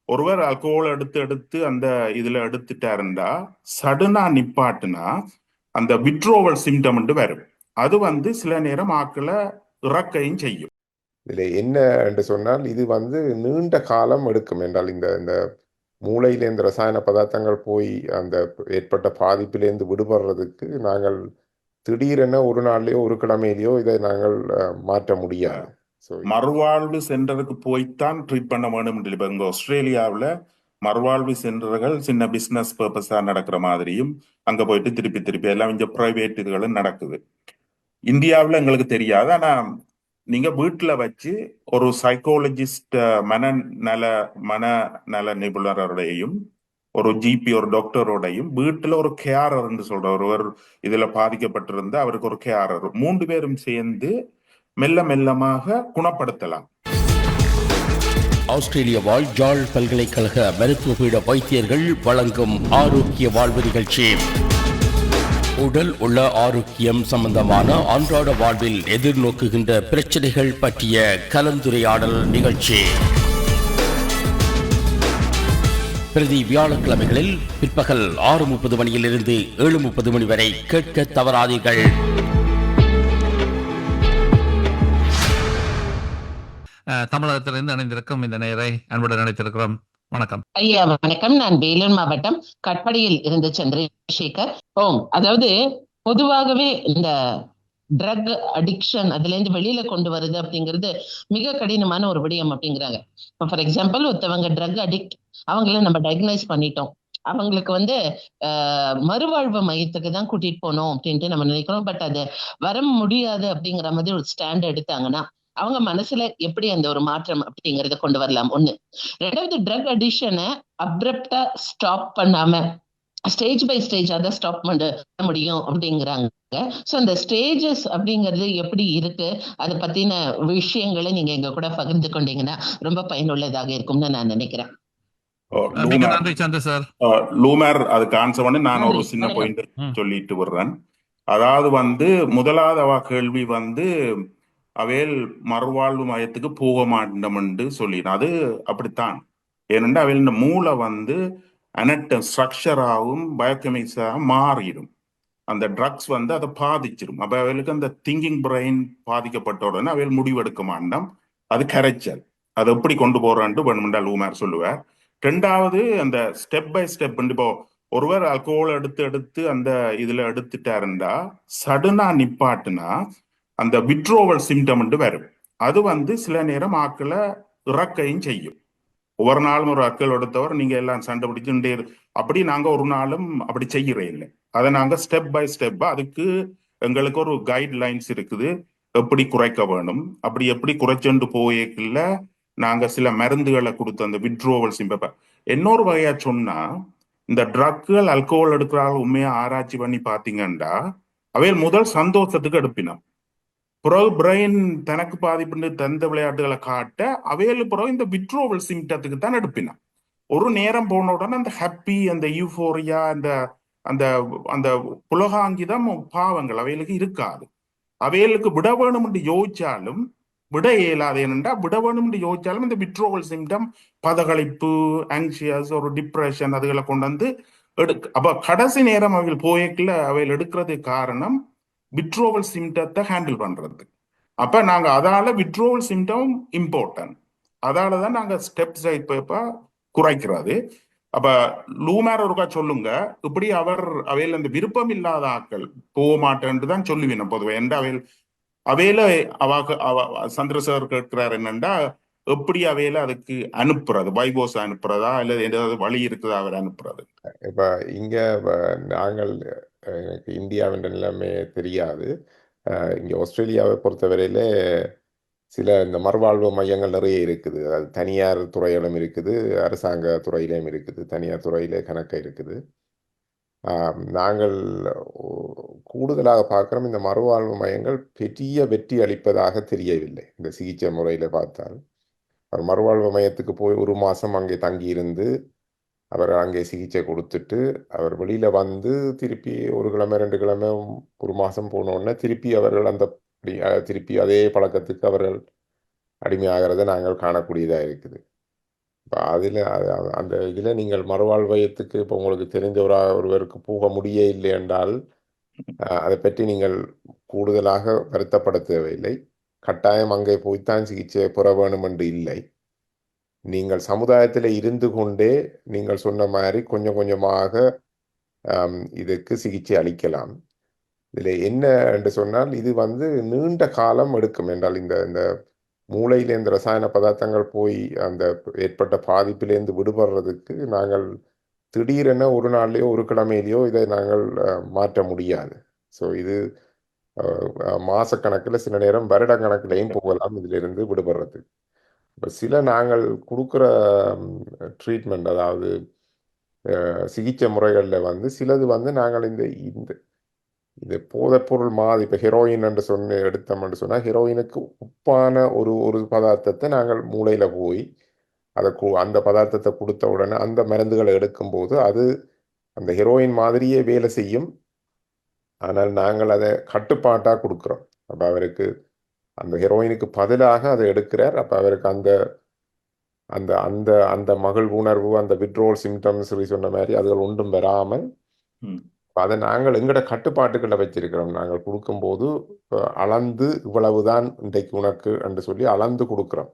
ஒருவர் அல்கோஹோல் எடுத்து எடுத்து அந்த இதுல எடுத்துட்டாருண்டா சடனா நிப்பாட்டுனா அந்த விட்ரோவல் சிம்டம் வரும். அது சில நேரம் ஆக்களை இறக்கையும் செய்யும். இதில் என்ன என்று சொன்னால் இது நீண்ட காலம் எடுக்கும் என்றால் இந்த இந்த மூளையில இந்த ரசாயன பதார்த்தங்கள் போய் அந்த ஏற்பட்ட பாதிப்பிலேருந்து விடுபடுறதுக்கு நாங்கள் திடீரென ஒரு நாள்லயோ ஒரு கிழமையிலையோ இதை நாங்கள் மாற்ற முடியாது. மறுவாழ்வு சென்டருக்கு போய்த்தான் ட்ரீட் பண்ண வேண்டும். இப்போ இங்க ஆஸ்திரேலியாவில் மறுவாழ்வு சென்டர்கள் சின்ன பிசினஸ் பர்பஸா நடக்கிற மாதிரியும் அங்க போயிட்டு திருப்பி திருப்பி எல்லாம் இங்க பிரைவேட் இதுகளும் நடக்குது. இந்தியாவில் எங்களுக்கு தெரியாது. ஆனா நீங்க வீட்டுல வச்சு ஒரு சைக்காலஜிஸ்ட் மனநல நிபுணரோடையும் ஒரு ஜிபி ஒரு டாக்டரோடையும் வீட்டுல ஒரு கேரர்ன்னு சொல்ற ஒருவர் இதுல பாதிக்கப்பட்டிருந்த அவருக்கு ஒரு கேரர் 3 பேரும் சேர்ந்து மெல்ல மெல்லமாக குணப்படுத்தலாம். ஆஸ்திரேலிய வாழ் ஜாழ் பல்கலைக்கழக மருத்துவ பீட வைத்தியர்கள் வழங்கும் ஆரோக்கிய வாழ்வு நிகழ்ச்சி. உடல் உள்ள ஆரோக்கியம் சம்பந்தமான அன்றாட வாழ்வில் எதிர்நோக்குகின்ற பிரச்சனைகள் பற்றிய கலந்துரையாடல் நிகழ்ச்சி பிரதி வியாழக்கிழமைகளில் பிற்பகல் 6:30 மணியிலிருந்து 7:30 மணி வரை கேட்க தவறாதீர்கள். தமிழகத்திலிருந்து அணிந்திருக்கும் இந்த நேரை அன்புடன் நினைத்திருக்கிறோம். வணக்கம் ஐயா. வணக்கம். நான் வேலூர் மாவட்டம் கட்படியில் இருந்து சந்திரசேகர். அதாவது பொதுவாகவே இந்த ட்ரக் அடிக்ஷன் அதுல இருந்து வெளியில கொண்டு வருது அப்படிங்கிறது மிக கடினமான ஒரு விடயம் அப்படிங்கிறாங்க. இப்போ ஃபார் எக்ஸாம்பிள் ஒருத்தவங்க ட்ரக் அடிக்ட், அவங்கள நம்ம டயக்னைஸ் பண்ணிட்டோம், அவங்களுக்கு மறுவாழ்வு மையத்துக்கு தான் கூட்டிட்டு போனோம் அப்படின்ட்டு நம்ம நினைக்கிறோம். பட் அது வர முடியாது அப்படிங்கிற மாதிரி ஒரு ஸ்டாண்ட் எடுத்தாங்கன்னா அவங்க மனசுல எப்படி அந்த ஒரு மாற்றம் அப்படிங்கறத கொண்டு வரலாம்? ஒண்ணு. ரெண்டாவது, ட்ரக் அடிஷனை அப்ரப்டா ஸ்டாப் பண்ணாம ஸ்டேஜ் பை ஸ்டேஜ் அதை ஸ்டாப் பண்ண முடியும் அப்படிங்கிறாங்க. ஸோ அந்த ஸ்டேஜஸ் அப்படிங்கிறது எப்படி இருக்கு, அதை பத்தின விஷயங்களை நீங்க எங்க கூட பகிர்ந்து கொண்டீங்கன்னா ரொம்ப பயனுள்ளதாக இருக்கும்னு நான் நினைக்கிறேன். லூமர் அதுக்கு ஆன்சர் பண்ணி நான் ஒரு சின்ன பாயிண்ட் சொல்லிட்டு வர்றேன். அதாவது முதலாவது கேள்வி அவையில் மறுவாழ்வு மையத்துக்கு போக மாட்டோம் என்று சொல்லிடும். அது அப்படித்தான். ஏனென்றா அவையில் இந்த மூளை ஸ்ட்ரக்சராகவும் பயோகெமிக்ஸாக மாறிடும். அந்த ட்ரக்ஸ் அதை பாதிச்சிடும். அப்ப அவைகளுக்கு அந்த திங்கிங் பிரெயின் பாதிக்கப்பட்ட உடனே அவையில் முடிவெடுக்க மாட்டோம். அது கரைச்சல். அதை எப்படி கொண்டு போறான்ட்டு வேணுமெண்டா லூமர் சொல்லுவார். ரெண்டாவது, அந்த ஸ்டெப் பை ஸ்டெப். இப்போ ஒருவர் அல்கோஹோல் எடுத்து எடுத்து அந்த இதுல எடுத்துட்டாருண்டா சடனா நிப்பாட்டுனா அந்த விட்ரோவல் சிம்டம் வரும். அது சில நேரம் ஆக்களை இறக்கையும் செய்யும். ஒவ்வொரு நாளும் ஒரு அக்கள் எடுத்தவர் நீங்க எல்லாம் சண்டை பிடிச்சுட்டே அப்படி நாங்க ஒரு நாளும் அப்படி செய்யறே இல்லை. அதை நாங்க ஸ்டெப் பை ஸ்டெப் அதுக்கு எங்களுக்கு ஒரு கைட் லைன்ஸ் இருக்குது, எப்படி குறைக்க வேணும். அப்படி எப்படி குறைச்சுண்டு போயக்குள்ள நாங்க சில மருந்துகளை கொடுத்து அந்த விட்ரோவல் சிம்பம். இன்னொரு வகையா சொன்னா, இந்த ட்ரக்குகள் அல்கோஹோல் எடுக்கிறாங்க உண்மையா ஆராய்ச்சி பண்ணி பாத்தீங்கன்னா அவையில் முதல் சந்தோஷத்துக்கு எடுப்பினோம். பிறகு பிரெயின் தனக்கு பாதிப்பு தந்த விளையாட்டுகளை காட்ட அவையில் பிறகு இந்த விட்ரோவல் சிம்டத்துக்கு தான் எடுப்பினான். ஒரு நேரம் போன உடனே அந்த ஹாப்பி, அந்த யூஃபோரியா, அந்த அந்த அந்த புலகாங்கிதம் பாவங்கள் அவைகளுக்கு இருக்காது. அவைகளுக்கு விட வேணும் என்று யோசிச்சாலும் விட இயலாது. ஏனென்றா விட வேணும் என்று யோசிச்சாலும் இந்த விட்ரோவல் சிம்டம் பதகளிப்பு, ஆங்ஷியஸ், ஒரு டிப்ரெஷன் அதுகளை கொண்டு அப்ப கடைசி நேரம் அவைகள் போயக்குள்ள அவைகள் எடுக்கிறது காரணம் விட்ரோவல் சிம்டத்தை ஹேண்டில் பண்றது. அப்ப நாங்க அதால விட்ரோவல் சிம்டம் இம்பார்ட்டன்ட். அதாலதான் நாங்க ஸ்டெப்ஸ் குறைக்கிறது. அப்ப லூமர் ஒருக்கா சொல்லுங்க, இப்படி அவையில் அந்த விருப்பம் இல்லாத ஆக்கள் போக மாட்டேன்னு தான் சொல்லுவீங்க பொதுவாக. என்ற அவையில சந்திரசேகர் கேட்கிறார் என்னண்டா, எப்படி அவையில அதுக்கு அனுப்புறது, வைபோஸ் அனுப்புறதா இல்ல ஏதாவது வழி இருக்குதா அவர் அனுப்புறது? இப்ப இங்க நாங்கள் எனக்கு இந்தியாவின் நிலைமை தெரியாது. இங்கே ஆஸ்திரேலியாவை பொறுத்தவரையில சில இந்த மறுவாழ்வு மையங்கள் நிறைய இருக்குது. அது தனியார் துறையிலும் இருக்குது, அரசாங்க துறையிலும் இருக்குது, தனியார் துறையிலே கணக்க இருக்குது. நாங்கள் கூடுதலாக பார்க்குறோம், இந்த மறுவாழ்வு மையங்கள் பெரிய வெற்றி அளிப்பதாக தெரியவில்லை. இந்த சிகிச்சை முறையில் பார்த்தால் அவர் மறுவாழ்வு மையத்துக்கு போய் 1 மாதம் அங்கே தங்கியிருந்து அவர் அங்கே சிகிச்சை கொடுத்துட்டு அவர் வெளியில் திருப்பி 1 கிழமை 2 கிழமை 1 மாதம் போனோடனே திருப்பி அவர்கள் திருப்பி அதே பழக்கத்துக்கு அவர்கள் அடிமையாகிறத நாங்கள் காணக்கூடியதாக இருக்குது. இப்ப அந்த இதில் நீங்கள் மறுவாழ்வயத்துக்கு இப்போ உங்களுக்கு தெரிந்த ஒருவருக்கு போக முடிய இல்லை என்றால் அதை பற்றி நீங்கள் கூடுதலாக வருத்தப்பட தேவையில்லை. கட்டாயம் அங்கே போய்த்தான் சிகிச்சை பெற வேணும் என்று இல்லை. நீங்கள் சமுதாயத்தில் இருந்து கொண்டே நீங்கள் சொன்ன மாதிரி கொஞ்சம் கொஞ்சமாக இதுக்கு சிகிச்சை அளிக்கலாம். இதில் என்ன என்று சொன்னால் இது நீண்ட காலம் எடுக்கும் என்றால் இந்த மூளையில இந்த ரசாயன பதார்த்தங்கள் போய் அந்த ஏற்பட்ட பாதிப்பிலேருந்து விடுபடுறதுக்கு நாங்கள் திடீரென ஒரு நாள்லையோ ஒரு கிழமையிலையோ இதை நாங்கள் மாற்ற முடியாது. ஸோ இது மாசக்கணக்கில் சில நேரம் வருடக்கணக்கிலையும் போகலாம் இதிலிருந்து விடுபடுறது. இப்போ சில நாங்கள் கொடுக்குற ட்ரீட்மெண்ட் அதாவது சிகிச்சை முறைகளில் சிலது நாங்கள் இந்த போதைப்பொருள் மாதிரி இப்போ ஹெரோயின் என்று எடுத்தோம்னு சொன்னால் ஹெரோயினுக்கு உப்பான ஒரு பதார்த்தத்தை நாங்கள் மூளையில் போய் அந்த பதார்த்தத்தை கொடுத்த உடனே அந்த மருந்துகளை எடுக்கும்போது அது அந்த ஹெரோயின் மாதிரியே வேலை செய்யும். ஆனால் நாங்கள் அதை கட்டுப்பாட்டாக கொடுக்குறோம். அப்போ அவருக்கு அந்த ஹெரோயினுக்கு பதிலாக அதை எடுக்கிறார். அப்போ அவருக்கு அந்த அந்த அந்த அந்த மகிழ் உணர்வு அந்த விட்ரோல் சிம்டம்ஸ் சொன்ன மாதிரி அதுகள் ஒன்றும் வராமல் அதை நாங்கள் எங்கட கட்டுப்பாட்டுக்களை வச்சிருக்கிறோம். நாங்கள் கொடுக்கும்போது அளந்து இவ்வளவுதான் இன்றைக்கு உனக்கு என்று சொல்லி அளந்து கொடுக்குறோம்.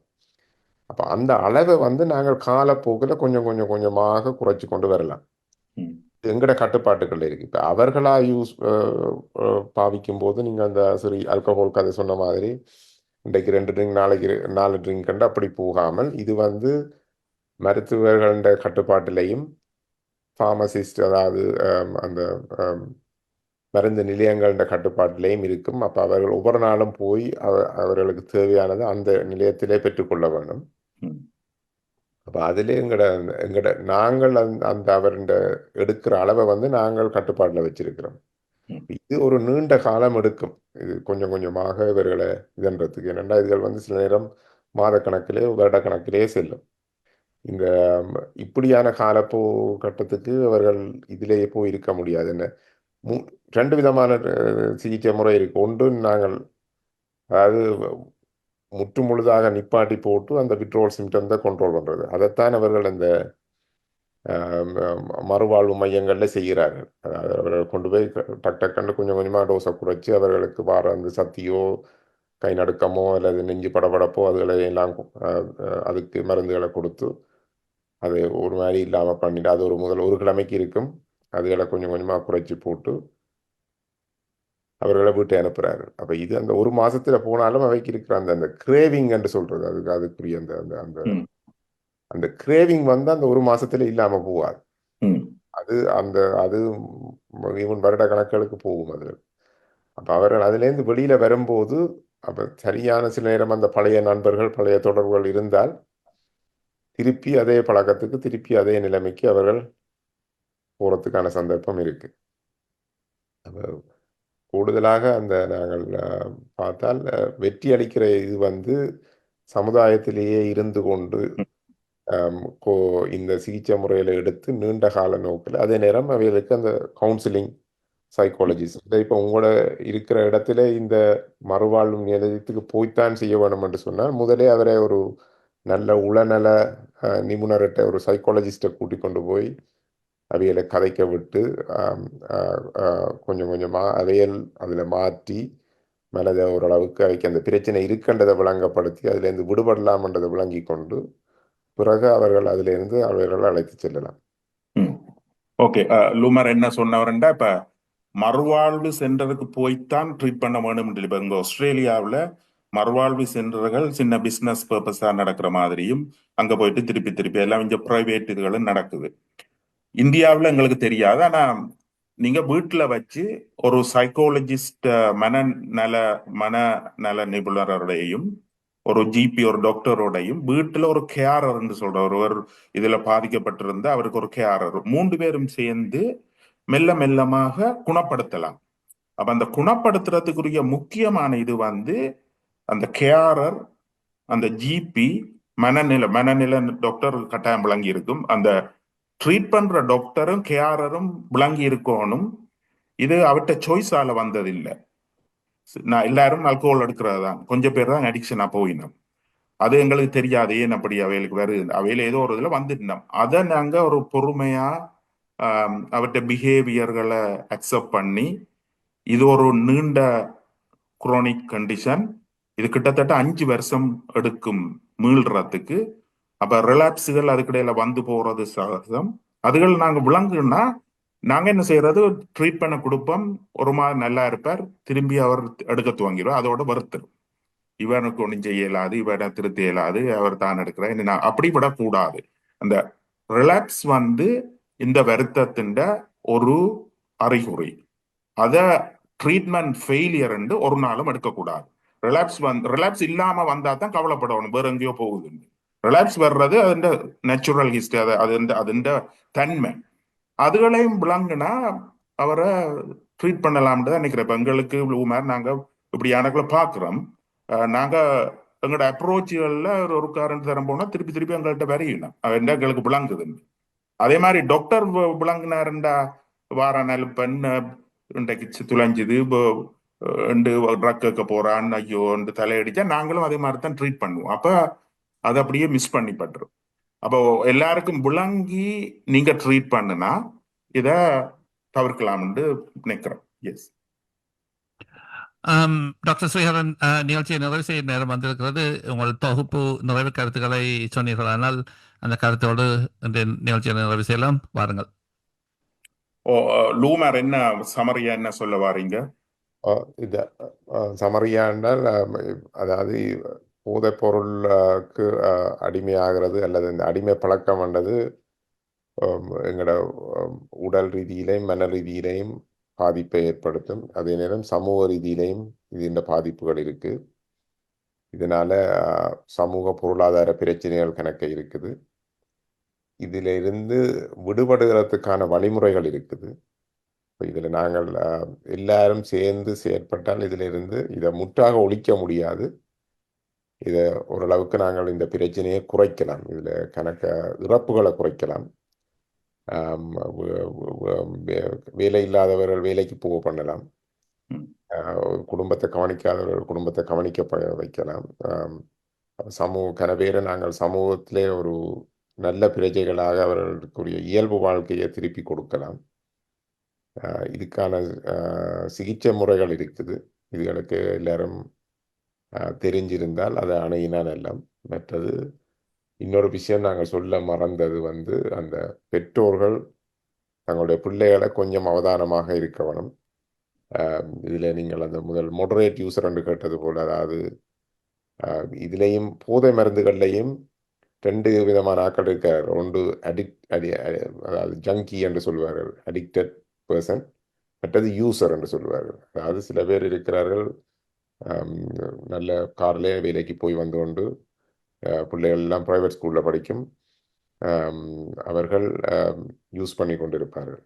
அப்போ அந்த அளவை நாங்கள் காலப்போக்கில் கொஞ்சம் கொஞ்சம் கொஞ்சமாக குறைச்சி கொண்டு வரலாம். எங்கட கட்டுப்பாட்டுகள் இருக்கு. இப்போ அவர்களா பாவிக்கும் போது நீங்கள் அந்த சரி ஆல்கஹால் கதை சொன்ன மாதிரி இன்றைக்கு 2 ட்ரிங்க் நாளைக்கு 4 ட்ரிங்க் கண்டு அப்படி போகாமல் இது மருத்துவர்கள கட்டுப்பாட்டிலையும் ஃபார்மசிஸ்ட் அதாவது அந்த மருந்து நிலையங்கள கட்டுப்பாட்டிலையும் இருக்கும். அப்போ அவர்கள் ஒவ்வொரு நாளும் போய் அவர்களுக்கு தேவையானது அந்த நிலையத்திலே பெற்றுக்கொள்ள வேண்டும். அப்போ அதிலே நாங்கள் அந்த அவருடைய எடுக்கிற அளவை நாங்கள் கட்டுப்பாட்டில் வச்சிருக்கிறோம். இது ஒரு நீண்ட காலம் எடுக்கும். இது கொஞ்சம் கொஞ்சமாக இவர்களை இதன்றதுக்கு என்னென்னா இதுகள் சில நேரம் மாதக்கணக்கிலே வருடக்கணக்கிலே செல்லும். இந்த இப்படியான கட்டத்துக்கு அவர்கள் இதிலேயே போய் இருக்க முடியாது. என்ன 2 விதமான சிகிச்சை முறை இருக்கு. ஒன்று நாங்கள் அதாவது முற்று முழுதாக நிப்பாட்டி போட்டு அந்த விட்ரோல் சிம்டம் தான் கண்ட்ரோல் பண்ணுறது. அதைத்தான் அவர்கள் அந்த மறுவாழ்வு மையங்களில் செய்கிறார்கள். அதாவது அவர்கள் கொண்டு போய் டக்குன்னு கொஞ்சம் கொஞ்சமாக டோஸை குறைச்சி அவர்களுக்கு வர அந்த சக்தியோ கை நடுக்கமோ அல்லது நெஞ்சு படபடப்போ அதுகளை எல்லாம் அதுக்கு மருந்துகளை கொடுத்து அது ஒரு மாதிரி இல்லாமல் பண்ணிட்டு அது ஒரு கிழமைக்கு இருக்கும். அதுகளை கொஞ்சம் கொஞ்சமாக குறைச்சி போட்டு அவர்களை வீட்டை அனுப்புகிறாரு. அப்போ இது அந்த ஒரு மாதத்தில் போனாலும் அவைக்கு இருக்கிற அந்த கிரேவிங் என்று சொல்கிறது அதுக்குரிய அந்த கிரேவிங் அந்த ஒரு மாதத்தில் இல்லாமல் போகாது. அது ஈவன் வருட கணக்குகளுக்கு போகும் அதில். அப்போ அவர்கள் அதுலேருந்து வெளியில் வரும்போது அப்போ சரியான சில நேரம் அந்த பழைய நண்பர்கள் பழைய தொடர்புகள் இருந்தால் திருப்பி அதே பழக்கத்துக்கு திருப்பி அதே நிலைமைக்கு அவர்கள் போகிறதுக்கான சந்தர்ப்பம் இருக்கு. அப்போ கூடுதலாக நாங்கள் பார்த்தால் வெற்றி அளிக்கிற இது சமுதாயத்திலேயே இருந்து கொண்டு இந்த சிகிச்சை முறையில் எடுத்து நீண்ட கால நோக்கில் அதே நேரம் அவைகளுக்கு அந்த கவுன்சிலிங் சைக்காலஜிஸ்ட் இப்போ உங்களோட இருக்கிற இடத்துல இந்த மறுவாழ்வு நிலையத்துக்கு போய்த்தான் செய்ய வேணும் என்று சொன்னால் முதலே அவரை ஒரு நல்ல உளநல நிபுணர்கிட்ட ஒரு சைக்காலஜிஸ்ட்டை கூட்டி கொண்டு போய் அவைகளை கதைக்க விட்டு கொஞ்சம் கொஞ்சமாக அவையல் அதில் மாற்றி மனதை ஓரளவுக்கு அவைக்கு அந்த பிரச்சனை இருக்கின்றதை விளங்கப்படுத்தி அதுலேருந்து விடுபடலாம்ன்றதை விளங்கி கொண்டு பிறகு அவர்கள் அதிலிருந்து அவர்கள் அழைத்து செல்லலாம். ஓகே, லூமர் என்ன சொன்னவர்ண்டா இப்ப மறுவாழ்வு சென்டருக்கு போய்த்தான் ட்ரீட் பண்ண வேணும். இப்ப இங்க ஆஸ்திரேலியாவில் மறுவாழ்வு சென்டர்கள் சின்ன பிசினஸ் பர்பஸா நடக்கிற மாதிரியும் அங்க போயிட்டு திருப்பி எல்லாம் இங்க பிரைவேட் இதுகளும் நடக்குது. இந்தியாவில் எங்களுக்கு தெரியாது. ஆனா நீங்க வீட்டுல வச்சு ஒரு சைக்காலஜிஸ்ட் மனநல நிபுணரோடையும் ஒரு ஜிபி ஒரு டாக்டரோடையும் வீட்டுல ஒரு கேரர்ன்னு சொல்ற ஒருவர் இதுல பாதிக்கப்பட்டிருந்த அவருக்கு ஒரு கேரர் 3 பேரும் சேர்ந்து மெல்ல மெல்லமாக குணப்படுத்தலாம். அப்ப அந்த குணப்படுத்துறதுக்குரிய முக்கியமான இது அந்த கேரர் அந்த ஜிபி மனநிலை டாக்டர் கட்டாயம் விளங்கி இருக்கும். அந்த ட்ரீட் பண்ற டாக்டரும் கேரரும் விளங்கி இருக்கணும். இது அவர்கிட்ட சாய்ஸால வந்ததில்லை. நான் எல்லாரும் ஆல்கோஹால் எடுக்கிறது தான், கொஞ்சம் பேர் தான் அடிக்ஷனா போயினோம். அது எங்களுக்கு தெரியாது ஏன் அப்படி அவைகளுக்கு வருது, அவையில ஏதோ ஒரு இதுல வந்துட்டோம். அதை நாங்க ஒரு பொறுமையா அவர்கிட்ட பிஹேவியர்களை அக்செப்ட் பண்ணி, இது ஒரு நீண்ட குரோனிக் கண்டிஷன், இது கிட்டத்தட்ட 5 வருஷம் எடுக்கும் மீள்றதுக்கு. அப்ப ரிலாப்ஸுகள் அதுக்கிடையில வந்து போறது சகஜம். அதுகள் நாங்க விளங்குன்னா நாங்க என்ன செய்யறது, ட்ரீட் பண்ண கொடுப்போம், ஒரு மாதிரி நல்லா இருப்பார், திரும்பி அவர் எடுக்க துவங்கிடுவார், அதோட வருத்தரும். இவனுக்கு ஒன்றும் செய்ய இயலாது, இவனை திருத்த இயலாது, அவர் தான் எடுக்கிறார், அப்படி விடக்கூடாது. அந்த ரிலாப்ஸ் வந்து இந்த வருத்தத்தின் ஒரு அறிகுறி. அத ட்ரீட்மெண்ட் ஃபெயிலியர் ஒரு நாளும் எடுக்கக்கூடாது. ரிலாப்ஸ் இல்லாம வந்தா தான் கவலைப்படணும், வேற எங்கேயோ போகுது. ரிலாப்ஸ் வர்றது அதுண்ட நேச்சுரல் ஹிஸ்டரி, அதுண்ட தன்மை. அதுகளையும் விளங்குனா அவரை ட்ரீட் பண்ணலாம்னு தான் நினைக்கிறேன். இப்ப எங்களுக்கு மாதிரி நாங்க இப்படியானக்குள்ள பாக்குறோம். நாங்க எங்களோட அப்ரோச்சுகள்ல ஒரு காரண்ட் தரம் போனா திருப்பி திருப்பி எங்கள்கிட்ட வரையணும், எங்களுக்கு விளங்குது. அதே மாதிரி டாக்டர் விளங்குனாருண்டா வார நலுப்பன் இன்றைக்கு துளைஞ்சுது ட்ரக் கேட்க போறான் ஐயோ தலையடிச்சா நாங்களும் அதே மாதிரி தான் ட்ரீட் பண்ணுவோம். அப்ப அதை அப்படியே மிஸ் பண்ணி பட்டுரும். அப்போ எல்லாருக்கும் விளங்கி நீங்க ட்ரீட் பண்ணுனா இத தவிர்க்கலாம்னு நினைக்கிறோம். எஸ். டாக்டர் ஸ்ரீஹரன், நிகழ்ச்சியை நிறைவு செய்ய நேரம் வந்திருக்கிறது. உங்கள் தொகுப்பு நிறைவு கருத்துக்களை சொன்னீர்களானால் அந்த கருத்தோடு இந்த நிகழ்ச்சியை நிறைவு செய்யலாம். வாருங்கள். லூமர் என்ன சமரியா என்ன சொல்ல வாரீங்க? இந்த சமரியா என்றால் அதாவது போதைப் பொருளுக்கு அடிமையாகிறது அல்லது இந்த அடிமை பழக்கம் என்றது எங்களோட உடல் ரீதியிலையும் மன ரீதியிலையும் பாதிப்பை ஏற்படுத்தும். அதே நேரம் சமூக ரீதியிலையும் இந்த பாதிப்புகள் இருக்கு. இதனால சமூக பொருளாதார பிரச்சனைகள் கணக்க இருக்குது. இதுல இருந்து விடுபடுகிறதுக்கான வழிமுறைகள் இருக்குது. இதுல நாங்கள் எல்லாரும் சேர்ந்து செயற்பட்டால் இதுல இருந்து இதை முற்றாக ஒழிக்க முடியாது. இதை ஓரளவுக்கு நாங்கள் இந்த பிரச்சனையை குறைக்கலாம். இதுல கணக்க இறப்புகளை குறைக்கலாம். வேலை இல்லாதவர்கள் வேலைக்கு போக பண்ணலாம். குடும்பத்தை கவனிக்காதவர்கள் குடும்பத்தை கவனிக்க வைக்கலாம். கனவேற நாங்கள் சமூகத்திலே ஒரு நல்ல பிரஜைகளாக அவர்களுக்குரிய இயல்பு வாழ்க்கையை திருப்பி கொடுக்கலாம். இதுக்கான சிகிச்சை முறைகள் இருக்குது. இதுகளுக்கு எல்லாரும் தெரிஞ்சிருந்தால் அதை அணுகினால் எல்லாம். மற்றது இன்னொரு விஷயம் நாங்கள் சொல்ல மறந்தது அந்த பெற்றோர்கள் தங்களுடைய பிள்ளைகளை கொஞ்சம் அவதானமாக இருக்க வேணும். இதில் நீங்கள் அந்த முதல் மொடரேட் யூசர் என்று கேட்டது போல், அதாவது இதுலேயும் போதை மருந்துகள்லையும் 2 விதமான ஆக்கள் இருக்கார். ஒன்று அதாவது ஜங்கி என்று சொல்வார்கள், அடிக்டட் பர்சன். மற்றது யூசர் என்று சொல்வார்கள். அதாவது சில பேர் இருக்கிறார்கள், நல்ல கார்லேயே வேலைக்கு போய் வந்து கொண்டு பிள்ளைகள் எல்லாம் ப்ரைவேட் ஸ்கூலில் படிக்கும், அவர்கள் யூஸ் பண்ணி கொண்டிருப்பார்கள்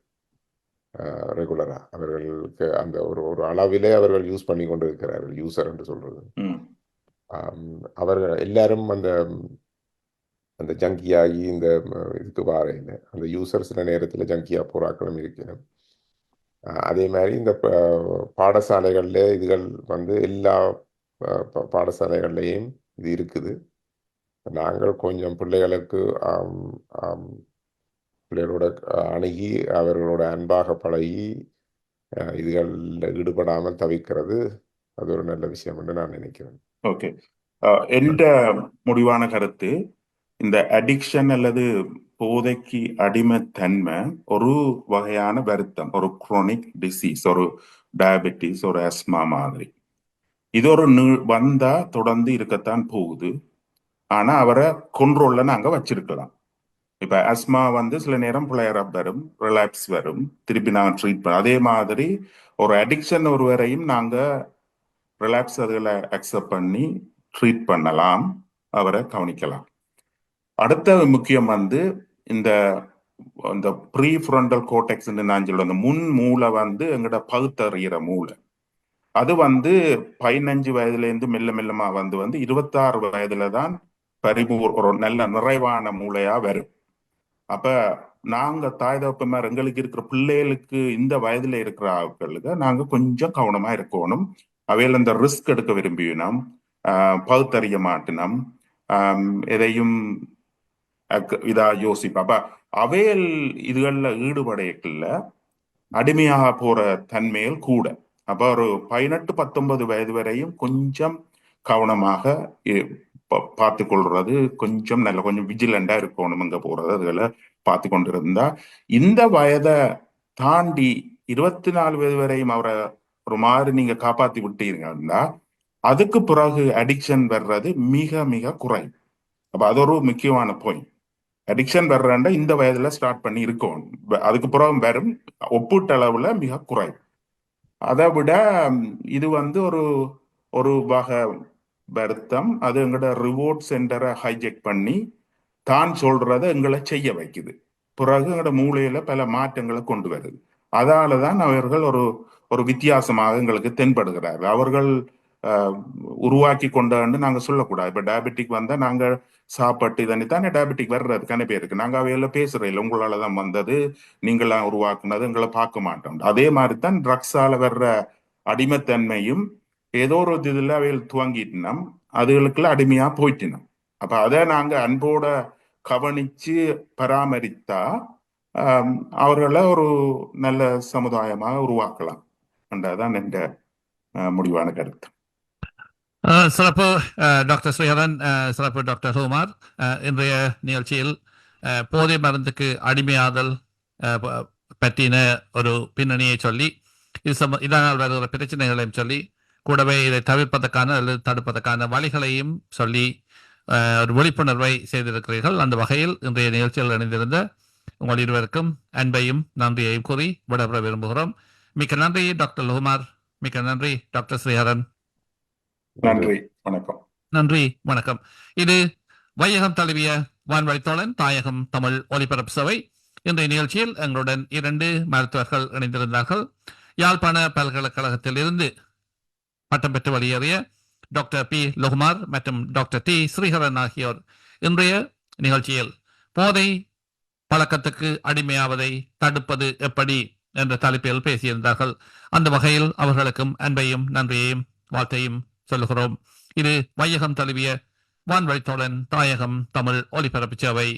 ரெகுலராக. அவர்களுக்கு அந்த ஒரு அளவிலே அவர்கள் யூஸ் பண்ணி கொண்டு இருக்கிறார்கள், யூசர் என்று சொல்றது. அவர்கள் எல்லாரும் அந்த ஜங்கியாகி இந்த இதுக்கு வாரையில் அந்த யூசர் சில நேரத்தில் ஜங்கியா போராக்களும் இருக்கணும். அதே மாதிரி இந்த பாடசாலைகளில் இதுகள் எல்லா பாடசாலைகள்லையும் இது இருக்குது. நாங்கள் கொஞ்சம் பிள்ளைகளோட அணுகி அவர்களோட அன்பாக பழகி இதுகளில் ஈடுபடாமல் தவிர்க்கிறது அது ஒரு நல்ல விஷயம் என்று நான் நினைக்கிறேன். ஓகே, என்ற முடிவான கருத்து, இந்த அடிக்ஷன் அல்லது போதைக்கு அடிமைத்தன்மை ஒரு வகையான வருத்தம், ஒரு குரோனிக் டிசீஸ், ஒரு டயபெட்டிஸ், ஒரு ஆஸ்மா மாதிரி. இது ஒரு வந்தா தொடர்ந்து இருக்கத்தான் போகுது. ஆனா அவரை கண்ட்ரோல்ல நாங்க வச்சிருக்கலாம். இப்ப ஆஸ்மா சில நேரம் பிளேயர் அப் வரும், ரிலாப்ஸ் வரும், திருப்பி நாங்க ட்ரீட் பண்ண. அதே மாதிரி ஒரு அடிக்ஷன் ஒருவரையும் நாங்க ரிலாப்ஸ் அதுகளை அக்செப்ட் பண்ணி ட்ரீட் பண்ணலாம், அவரை கவனிக்கலாம். அடுத்த முக்கியம் இந்த ப்ரீ ஃப்ரண்டல் கோர்டெக்ஸ் நான் சொல்ல, அந்த முன் மூளை எங்கட பகுத்தறிகிற மூளை. அது 15 வயதுலேருந்து மெல்ல மெல்லமா 26 வயதுல தான் ஒரு நல்ல நிறைவான மூளையா வரும். அப்ப நாங்க தாய் தகப்பமார் எங்களுக்கு இருக்கிற பிள்ளைகளுக்கு இந்த வயதுல இருக்கிற ஆட்களுக்கு நாங்க கொஞ்சம் கவனமா இருக்கணும். அவையில இந்த ரிஸ்க் எடுக்க விரும்பினோம், பகுத்தறிய மாட்டினோம், எதையும் இதா யோசிப்பா. அப்ப அவையல் இதுகள்ல ஈடுபடையக்குள்ள அடிமையாக போற தன்மைகள் கூட. அப்ப ஒரு 18-19 வயது வரையும் கொஞ்சம் கவனமாக பார்த்து கொள்றது, கொஞ்சம் நல்ல கொஞ்சம் விஜிலண்டா இருக்கணும். இங்க போறது அதுகளை பார்த்து கொண்டிருந்தா, இந்த வயதை தாண்டி 24 வயது வரையும் அவரை ஒரு மாதிரி நீங்க காப்பாத்தி விட்டீங்கன்னா, அதுக்கு பிறகு அடிக்ஷன் வர்றது மிக மிக குறையும். அப்ப அது ஒரு முக்கியமான பாயிண்ட். அடிக்ஷன் வர்றா இந்த வயதுல ஸ்டார்ட் பண்ணி இருக்கணும். அதுக்கு பிறகு வரும் ஒப்பீட்டளவுல மிக குறையும். அதை விட இது ஒரு ஒரு வகை வருத்தம். அது எங்களோட ரிவார்ட் சென்டரை ஹைஜெக் பண்ணி தான் சொல்றத எங்களை செய்ய வைக்குது. பிறகு எங்களோட மூளையில பல மாற்றங்களை கொண்டு வருது. அதாலதான் அவர்கள் ஒரு ஒரு வித்தியாசமாக எங்களுக்கு தென்படுகிறார்கள். அவர்கள் உருவாக்கி கொண்டான்னு நாங்க சொல்லக்கூடாது. இப்ப டயபெட்டிக் வந்தா நாங்க சாப்பாட்டு இதனை தானே டயபெட்டிக் வர்றதுக்கான பேருக்கு நாங்க அவையில பேசுறோம் இல்லை, உங்களாலதான் வந்தது, நீங்களாம் உருவாக்குனது, எங்களை பார்க்க மாட்டோம். அதே மாதிரிதான் ட்ரக்ஸால வர்ற அடிமைத்தன்மையும் ஏதோ ஒரு இதுல அவைகள் துவங்கிட்டினோம், அதுகளுக்குள்ள அடிமையா போயிட்டினோம். அப்ப அதை நாங்க அன்போட கவனிச்சு பராமரித்தா அவர்களை ஒரு நல்ல சமுதாயமாக உருவாக்கலாம் என்றதான் என்ற முடிவான கருத்து. சிறப்பு டாக்டர் ஸ்ரீஹரன், சிறப்பு டாக்டர் ஹுமார். இன்றைய நிகழ்ச்சியில் போதை மருந்துக்கு அடிமையாதல் பற்றின ஒரு பின்னணியை சொல்லி, இதனால் வருகிற பிரச்சனைகளையும் சொல்லி, கூடவே இதை தவிர்ப்பதற்கான அல்லது தடுப்பதற்கான வழிகளையும் சொல்லி ஒரு விழிப்புணர்வை செய்திருக்கிறீர்கள். அந்த வகையில் இன்றைய நிகழ்ச்சியில் இணைந்திருந்த உங்கள் இருவருக்கும் அன்பையும் நன்றியையும் கூறி விடைபெற விரும்புகிறோம். மிக்க நன்றி டாக்டர் ஹுமார். மிக்க நன்றி டாக்டர் ஸ்ரீஹரன். நன்றி, வணக்கம். நன்றி, வணக்கம். இது வையகம் தழுவிய வான்வழித்தோழன் தாயகம் தமிழ் ஒலிபரப்பு சபை. இன்றைய நிகழ்ச்சியில் எங்களுடன் 2 மருத்துவர்கள் இணைந்திருந்தார்கள். யாழ்ப்பாண பல்கலைக்கழகத்தில் இருந்து பட்டம் பெற்று வெளியேறிய டாக்டர் பி லோகுமார் மற்றும் டாக்டர் டி ஸ்ரீஹரன் ஆகியோர் இன்றைய நிகழ்ச்சியில் போதை பழக்கத்துக்கு அடிமையாவதை தடுப்பது எப்படி என்ற தலைப்பில் பேசியிருந்தார்கள். அந்த வகையில் அவர்களுக்கும் அன்பையும் நன்றியையும் வாழ்த்தையும் சொல்லுகிறோம். இது வையகம் தழுவிய வான்வழித்தோழன் தாயகம் தமிழ் ஒலிபரப்பு சேவை.